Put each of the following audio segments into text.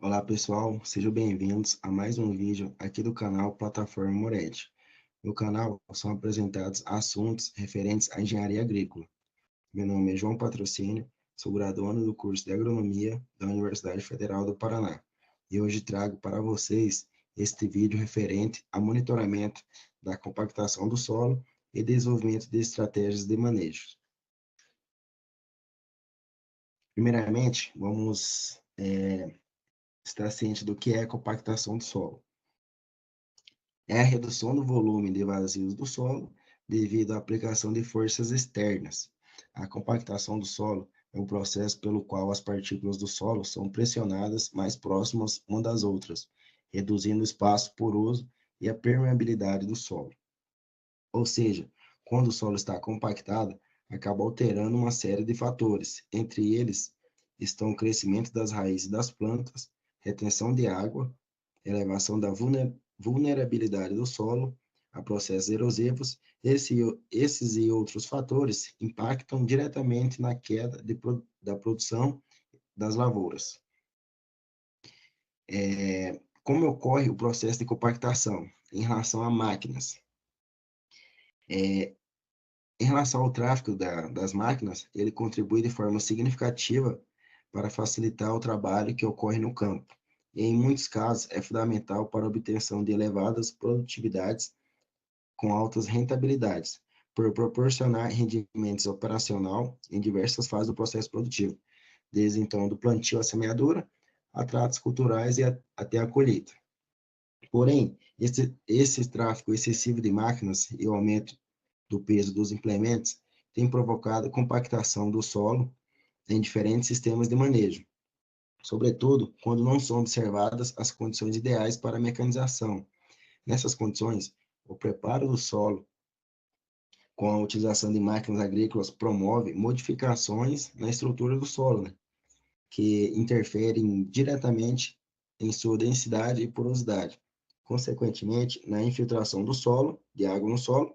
Olá pessoal, sejam bem-vindos a mais um vídeo aqui do canal Plataforma Moretti. No canal são apresentados assuntos referentes à engenharia agrícola. Meu nome é João Patrocínio, sou graduando do curso de Agronomia da Universidade Federal do Paraná. E hoje trago para vocês este vídeo referente a monitoramento da compactação do solo e desenvolvimento de estratégias de manejo. Primeiramente, vamos estar ciente do que é a compactação do solo. É a redução do volume de vazios do solo devido à aplicação de forças externas. A compactação do solo é um processo pelo qual as partículas do solo são pressionadas mais próximas umas das outras, reduzindo o espaço poroso e a permeabilidade do solo. Ou seja, quando o solo está compactado, acaba alterando uma série de fatores. Entre eles estão o crescimento das raízes das plantas, retenção de água, elevação da vulnerabilidade do solo a processos erosivos. Esses e outros fatores impactam diretamente na queda da produção das lavouras. Como ocorre o processo de compactação em relação a máquinas? Em relação ao tráfego das máquinas, ele contribui de forma significativa para facilitar o trabalho que ocorre no campo. E, em muitos casos, é fundamental para a obtenção de elevadas produtividades com altas rentabilidades, por proporcionar rendimentos operacional em diversas fases do processo produtivo, desde então do plantio à semeadura, a tratos culturais e até a colheita. Porém, esse tráfego excessivo de máquinas e o aumento do peso dos implementos tem provocado compactação do solo em diferentes sistemas de manejo, sobretudo quando não são observadas as condições ideais para a mecanização. Nessas condições, o preparo do solo com a utilização de máquinas agrícolas promove modificações na estrutura do solo, né, que interferem diretamente em sua densidade e porosidade, consequentemente na infiltração do solo, de água no solo,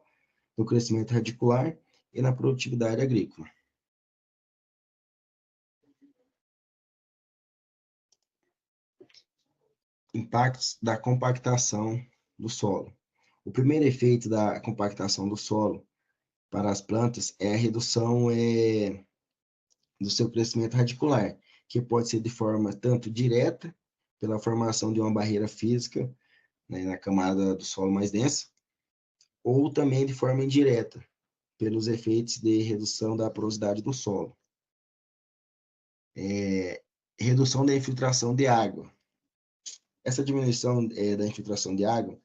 no crescimento radicular e na produtividade agrícola. Impactos da compactação do solo. O primeiro efeito da compactação do solo para as plantas é a redução do seu crescimento radicular, que pode ser de forma tanto direta, pela formação de uma barreira física, né, na camada do solo mais densa, ou também de forma indireta, pelos efeitos de redução da porosidade do solo. Redução da infiltração de água. Essa diminuição da infiltração de água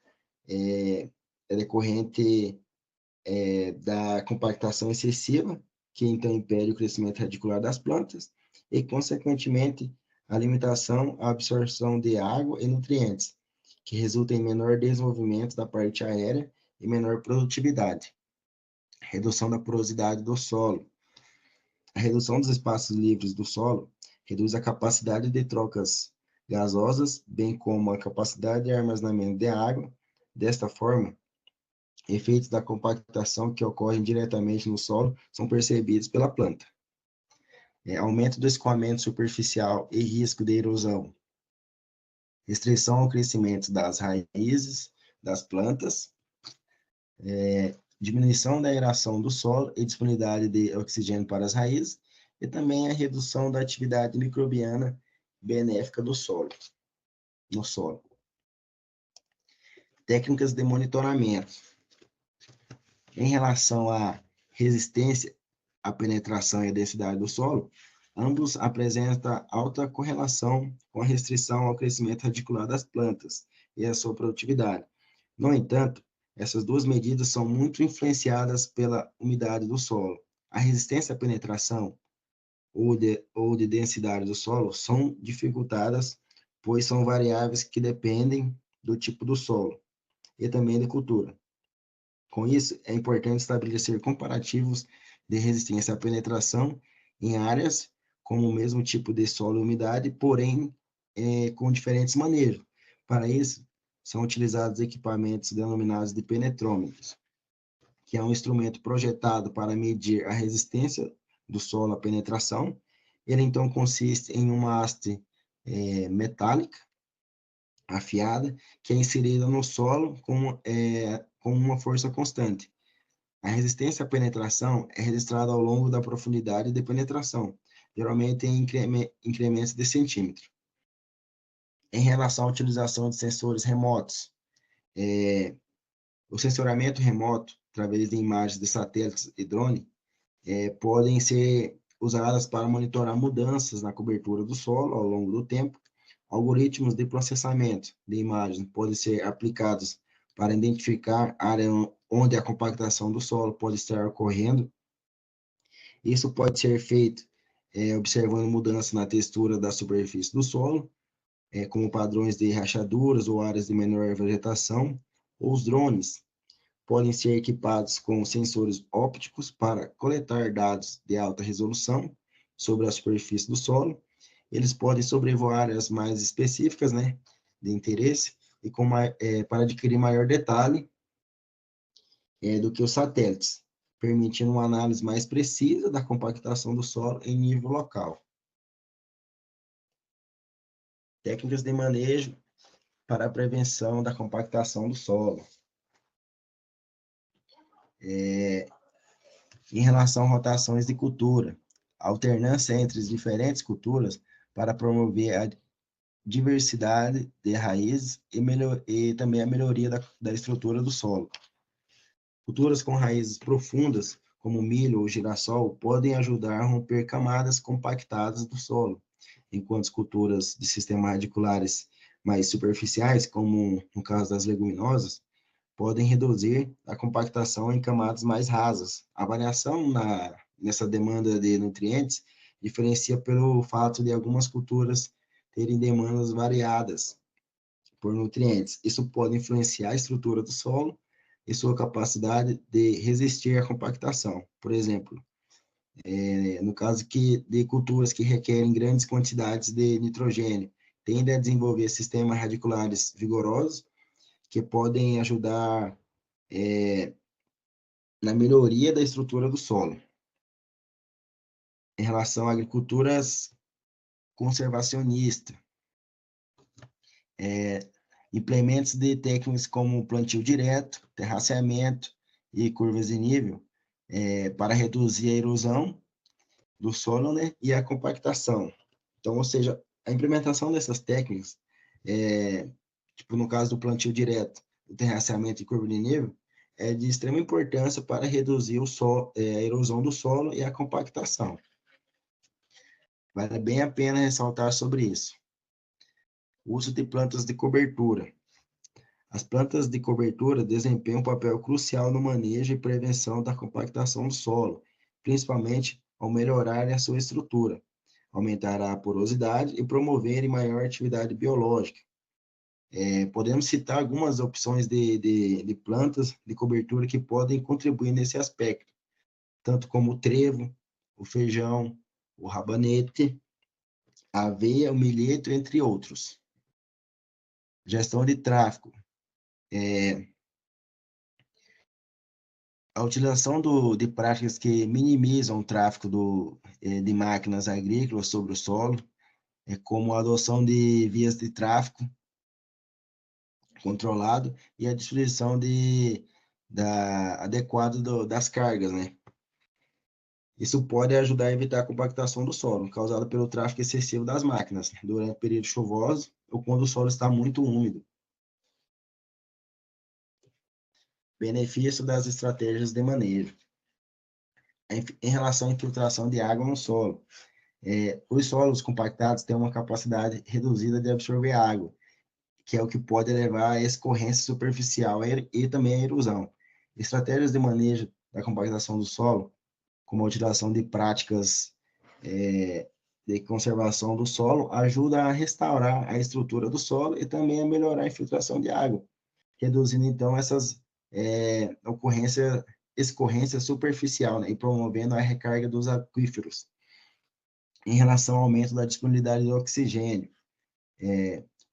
é decorrente da compactação excessiva, que então impede o crescimento radicular das plantas, e, consequentemente, a limitação à absorção de água e nutrientes, que resulta em menor desenvolvimento da parte aérea e menor produtividade. Redução da porosidade do solo. A redução dos espaços livres do solo reduz a capacidade de trocas gasosas, bem como a capacidade de armazenamento de água. Desta forma, efeitos da compactação que ocorrem diretamente no solo são percebidos pela planta. Aumento do escoamento superficial e risco de erosão. Restrição ao crescimento das raízes das plantas. Diminuição da aeração do solo e disponibilidade de oxigênio para as raízes. E também a redução da atividade microbiana benéfica do solo, no solo. Técnicas de monitoramento. Em relação à resistência, à penetração e à densidade do solo, ambos apresentam alta correlação com a restrição ao crescimento radicular das plantas e a sua produtividade. No entanto, essas duas medidas são muito influenciadas pela umidade do solo. A resistência à penetração ou de densidade do solo são dificultadas, pois são variáveis que dependem do tipo do solo e também da cultura. Com isso, é importante estabelecer comparativos de resistência à penetração em áreas com o mesmo tipo de solo e umidade, porém com diferentes manejos. Para isso, são utilizados equipamentos denominados de penetrômetros, que é um instrumento projetado para medir a resistência do solo à penetração. Ele, então, consiste em uma haste metálica, afiada, que é inserida no solo com uma força constante. A resistência à penetração é registrada ao longo da profundidade de penetração, geralmente em incrementos de centímetro. Em relação à utilização de sensores remotos, o sensoramento remoto, através de imagens de satélites e drone, podem ser usadas para monitorar mudanças na cobertura do solo ao longo do tempo. Algoritmos de processamento de imagens podem ser aplicados para identificar a área onde a compactação do solo pode estar ocorrendo. Isso pode ser feito observando mudanças na textura da superfície do solo, como padrões de rachaduras ou áreas de menor vegetação. Os drones podem ser equipados com sensores ópticos para coletar dados de alta resolução sobre a superfície do solo. Eles podem sobrevoar áreas mais específicas, né, de interesse e para adquirir maior detalhe do que os satélites, permitindo uma análise mais precisa da compactação do solo em nível local. Técnicas de manejo para a prevenção da compactação do solo. Em relação a rotações de cultura, a alternância entre as diferentes culturas para promover a diversidade de raízes e também a melhoria da estrutura do solo. Culturas com raízes profundas, como milho ou girassol, podem ajudar a romper camadas compactadas do solo, enquanto culturas de sistemas radiculares mais superficiais, como no caso das leguminosas, podem reduzir a compactação em camadas mais rasas. A variação nessa demanda de nutrientes diferencia pelo fato de algumas culturas terem demandas variadas por nutrientes. Isso pode influenciar a estrutura do solo e sua capacidade de resistir à compactação. Por exemplo, no caso de culturas que requerem grandes quantidades de nitrogênio, tendem a desenvolver sistemas radiculares vigorosos que podem ajudar na melhoria da estrutura do solo. Em relação a agriculturas conservacionistas, implementos de técnicas como plantio direto, terraceamento e curvas de nível, para reduzir a erosão do solo, né, e a compactação. Então, ou seja, a implementação dessas técnicas, tipo no caso do plantio direto, o terraceamento e curva de nível, é de extrema importância para reduzir a erosão do solo e a compactação. Vale bem a pena ressaltar sobre isso. O uso de plantas de cobertura. As plantas de cobertura desempenham um papel crucial no manejo e prevenção da compactação do solo, principalmente ao melhorarem a sua estrutura, aumentar a porosidade e promoverem maior atividade biológica. Podemos citar algumas opções de plantas de cobertura que podem contribuir nesse aspecto, tanto como o trevo, o feijão, o rabanete, a aveia, o milheto, entre outros. Gestão de tráfego. A utilização de práticas que minimizam o tráfego de máquinas agrícolas sobre o solo, como a adoção de vias de tráfego controlado e a distribuição adequada das cargas, né? Isso pode ajudar a evitar a compactação do solo, causada pelo tráfego excessivo das máquinas, durante o período chuvoso ou quando o solo está muito úmido. Benefício das estratégias de manejo. Em relação à infiltração de água no solo, os solos compactados têm uma capacidade reduzida de absorver água, que é o que pode levar à escorrência superficial e também à erosão. Estratégias de manejo da compactação do solo, como a utilização de práticas de conservação do solo, ajuda a restaurar a estrutura do solo e também a melhorar a infiltração de água, reduzindo então essas escorrência superficial, né, e promovendo a recarga dos aquíferos. Em relação ao aumento da disponibilidade de oxigênio,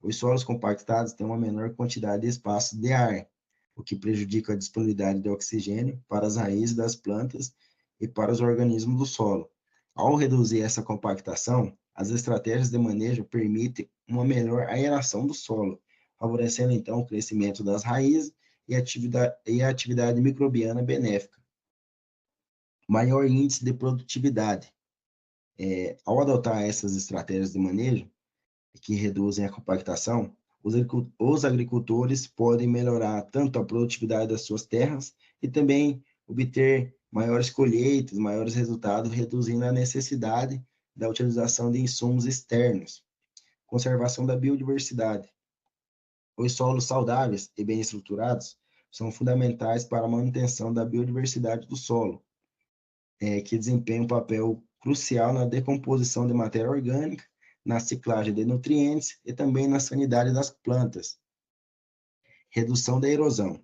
os solos compactados têm uma menor quantidade de espaço de ar, o que prejudica a disponibilidade de oxigênio para as raízes das plantas e para os organismos do solo. Ao reduzir essa compactação, As estratégias de manejo permitem uma melhor aeração do solo, favorecendo então o crescimento das raízes e a atividade microbiana benéfica. Maior índice de produtividade. Ao adotar essas estratégias de manejo, que reduzem a compactação, os agricultores podem melhorar tanto a produtividade das suas terras e também obter maiores colheitas, maiores resultados, reduzindo a necessidade da utilização de insumos externos. Conservação da biodiversidade. Os solos saudáveis e bem estruturados são fundamentais para a manutenção da biodiversidade do solo, que desempenha um papel crucial na decomposição de matéria orgânica, na ciclagem de nutrientes e também na sanidade das plantas. Redução da erosão.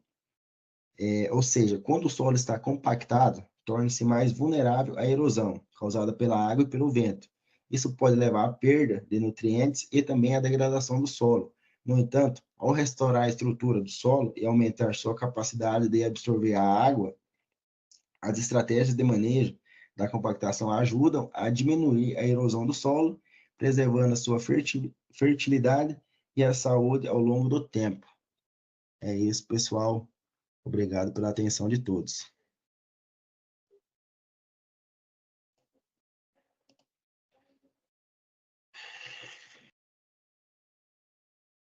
Ou seja, quando o solo está compactado, torna-se mais vulnerável à erosão causada pela água e pelo vento. Isso pode levar à perda de nutrientes e também à degradação do solo. No entanto, ao restaurar a estrutura do solo e aumentar sua capacidade de absorver a água, as estratégias de manejo da compactação ajudam a diminuir a erosão do solo, preservando a sua fertilidade e a saúde ao longo do tempo. É isso, pessoal. Obrigado pela atenção de todos.